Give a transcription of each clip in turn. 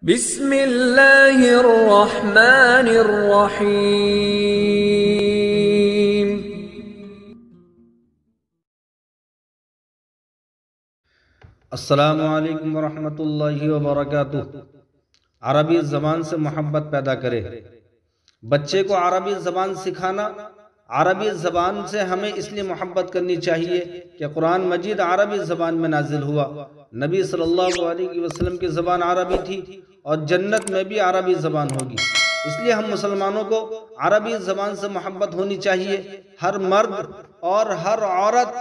बिस्मिल्लाहिर्रहमानिर्रहीम। अस्सलामु अलैकुम वरहमतुल्लाहि वबरकातुह। अरबी ज़बान से मोहब्बत पैदा करे। बच्चे को अरबी ज़बान सिखाना, अरबी ज़बान से हमें इसलिए मोहब्बत करनी चाहिए कि कुरान मजीद अरबी ज़बान में नाजिल हुआ। नबी सल्लल्लाहु अलैहि वसल्लम की ज़बान अरबी थी और जन्नत में भी अरबी ज़बान होगी। इसलिए हम मुसलमानों को अरबी ज़बान से मोहब्बत होनी चाहिए। हर मर्द और हर औरत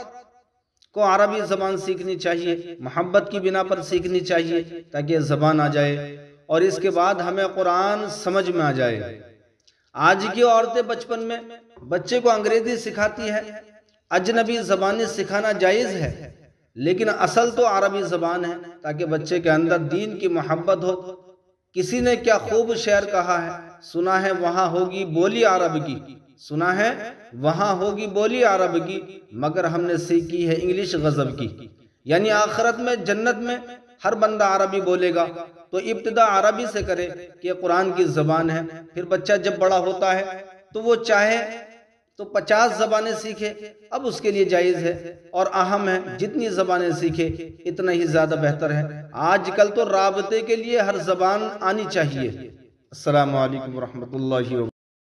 को अरबी ज़बान सीखनी चाहिए, मोहब्बत की बिना पर सीखनी चाहिए ताकि ज़बान आ जाए और इसके बाद हमें कुरान समझ में आ जाए। आज की औरतें बचपन में बच्चे को अंग्रेजी सिखाती है। अजनबी ज़बानें सिखाना जायज़ है, लेकिन असल तो अरबी ज़बान है ताकि बच्चे के अंदर दीन की मोहब्बत हो। किसी ने क्या खूब शेर कहा है, सुना है वहां होगी बोली अरब की, सुना है वहां होगी बोली अरब की, मगर हमने सीखी है इंग्लिश गजब की। यानी आखिरत में जन्नत में हर बंदा अरबी बोलेगा, तो इब्तिदा अरबी से करे कि कुरान की ज़बान है। फिर बच्चा जब बड़ा होता है तो वो चाहे तो 50 ज़बानें सीखे, अब उसके लिए जायज़ है और अहम है। जितनी ज़बानें सीखे इतना ही ज़्यादा बेहतर है। आजकल तो राबते के लिए हर ज़बान आनी चाहिए। अस्सलामु अलैकुम वरहमतुल्लाहि